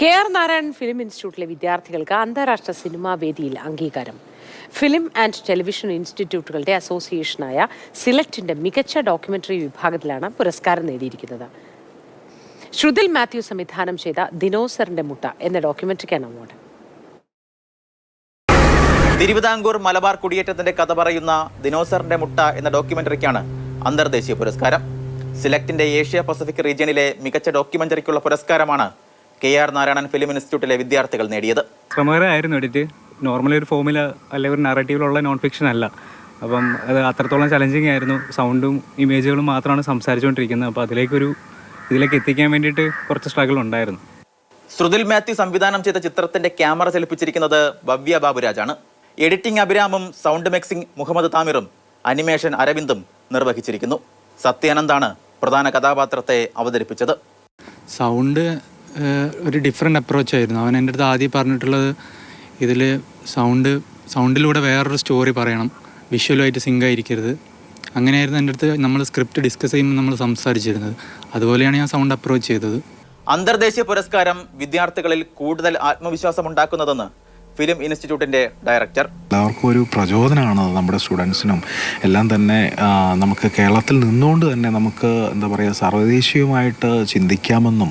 K R. Narayanan film ഇൻസ്റ്റിറ്റ്യൂട്ടിലെ വിദ്യാർത്ഥികൾക്ക് അന്താരാഷ്ട്ര സിനിമാ വേദിയിൽ അംഗീകാരം. ഫിലിം ആൻഡ് ടെലിവിഷൻ ഇൻസ്റ്റിറ്റ്യൂട്ടുകളുടെ അസോസിയേഷനായ സിലക്റ്റിന്റെ മികച്ച ഡോക്യുമെന്ററി വിഭാഗത്തിലാണ് പുരസ്കാരം നേടിയിരിക്കുന്നത്. ശ്രുതിൽ മാത്യു സംവിധാനം ചെയ്ത ദിനോസറിന്റെ മുട്ട എന്ന ഡോക്യുമെന്ററിക്കാണ് അവാർഡ്. തിരുവിതാംകൂർ മലബാർ കുടിയേറ്റത്തിന്റെ കഥ പറയുന്ന ദിനോസറിന്റെ മുട്ട എന്ന ഡോക്യുമെന്ററിക്കാണ് അന്തർദേശീയ പുരസ്കാരം. സിലക്റ്റിന്റെ ഏഷ്യ പസഫിക് റീജിയനിലെ മികച്ച ഡോക്യുമെന്ററിക്കുള്ള പുരസ്കാരമാണ് കെ.ആർ. നാരായണൻ ഫിലിം ഇൻസ്റ്റിറ്റ്യൂട്ടിലെ വിദ്യാർത്ഥികൾ നേടിയത്. ശ്രമകരമായിരുന്നു എഡിറ്റ്. നോർമലി ഒരു ഫോമിൽ അല്ലെങ്കിൽ ഒരു നറേറ്റീവിലുള്ള നോൺ ഫിക്ഷൻ അല്ല. അപ്പം അത് അത്രത്തോളം ചലഞ്ചിങ് ആയിരുന്നു. സൗണ്ടും ഇമേജുകളും മാത്രമാണ് സംസാരിച്ചുകൊണ്ടിരിക്കുന്നത്. അപ്പോൾ ഇതിലേക്ക് എത്തിക്കാൻ വേണ്ടിയിട്ട് കുറച്ച് സ്ട്രഗിൾ ഉണ്ടായിരുന്നു. ശ്രുതിൽ മാത്യു സംവിധാനം ചെയ്ത ചിത്രത്തിന്റെ ക്യാമറ ചലിപ്പിച്ചിരിക്കുന്നത് ഭവ്യ ബാബുരാജാണ്. എഡിറ്റിംഗ് അഭിരാമും സൗണ്ട് മിക്സിംഗ് മുഹമ്മദ് താമിറും അനിമേഷൻ അരവിന്ദും നിർവഹിച്ചിരിക്കുന്നു. സത്യാനന്ദാണ് പ്രധാന കഥാപാത്രത്തെ അവതരിപ്പിച്ചത്. സൗണ്ട് ഒരു ഡിഫറെൻ്റ് അപ്രോച്ചായിരുന്നു. അവൻ എൻ്റെ അടുത്ത് ആദ്യം പറഞ്ഞിട്ടുള്ളത് ഇതിൽ സൗണ്ടിലൂടെ വേറൊരു സ്റ്റോറി പറയണം, വിഷ്വലുമായിട്ട് സിങ്ക് ആയിരിക്കരുത്. അങ്ങനെയായിരുന്നു എൻ്റെ അടുത്ത് നമ്മൾ സ്ക്രിപ്റ്റ് ഡിസ്കസ് ചെയ്യുമ്പോൾ നമ്മൾ സംസാരിച്ചിരുന്നത്. അതുപോലെയാണ് ഞാൻ സൗണ്ട് അപ്രോച്ച് ചെയ്തത്. അന്തർദേശീയ പുരസ്കാരം വിദ്യാർത്ഥികളിൽ കൂടുതൽ ആത്മവിശ്വാസം ഉണ്ടാക്കുന്നതെന്ന് ഫിലിം ഇൻസ്റ്റിറ്റ്യൂട്ടിന്റെ ഡയറക്ടർ. എല്ലാവർക്കും ഒരു പ്രചോദനമാണ് നമ്മുടെ സ്റ്റുഡൻസിനും എല്ലാം തന്നെ. നമുക്ക് കേരളത്തിൽ നിന്നുകൊണ്ട് തന്നെ നമുക്ക് എന്താ പറയുക, സർവ്വദേശീയമായിട്ട് ചിന്തിക്കാമെന്നും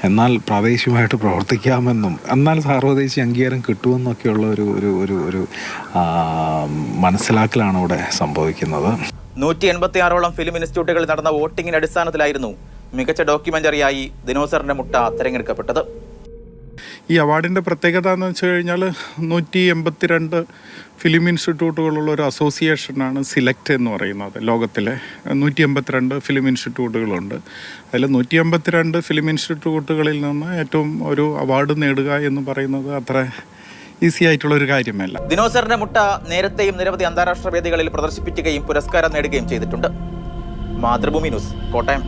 എന്നാൽ പ്രാദേശികമായിട്ട് പ്രവർത്തിക്കാമെന്നും എന്നാൽ സർവ്വദേശീയ അംഗീകാരം കിട്ടുമെന്നൊക്കെയുള്ള ഒരു മനസ്സിലാക്കലാണ് ഇവിടെ സംഭവിക്കുന്നത്. 186ഓളം ഫിലിം ഇൻസ്റ്റിറ്റ്യൂട്ടുകളിൽ നടന്ന വോട്ടിംഗിന്റെ അടിസ്ഥാനത്തിലായിരുന്നു മികച്ച ഡോക്യുമെന്ററിയായി ദിനോസറിന്റെ മുട്ട തിരഞ്ഞെടുക്കപ്പെട്ടത്. ഈ അവാർഡിൻ്റെ പ്രത്യേകത എന്ന് വെച്ച് കഴിഞ്ഞാൽ 182 ഫിലിം ഇൻസ്റ്റിറ്റ്യൂട്ടുകളുള്ള ഒരു അസോസിയേഷനാണ് സിലക്റ്റ് എന്ന് പറയുന്നത്. ലോകത്തിലെ 182 ഫിലിം ഇൻസ്റ്റിറ്റ്യൂട്ടുകളുണ്ട്. അതിൽ 182 ഫിലിം ഇൻസ്റ്റിറ്റ്യൂട്ടുകളിൽ നിന്ന് ഏറ്റവും ഒരു അവാർഡ് നേടുക എന്ന് പറയുന്നത് അത്ര ഈസി ആയിട്ടുള്ള ഒരു കാര്യമല്ല. ദിനോസറിന്റെ മുട്ട നേരത്തെയും നിരവധി അന്താരാഷ്ട്ര വേദികളിൽ പ്രദർശിപ്പിക്കുകയും പുരസ്കാരം നേടുകയും ചെയ്തിട്ടുണ്ട്. മാതൃഭൂമി ന്യൂസ്, കോട്ടയം.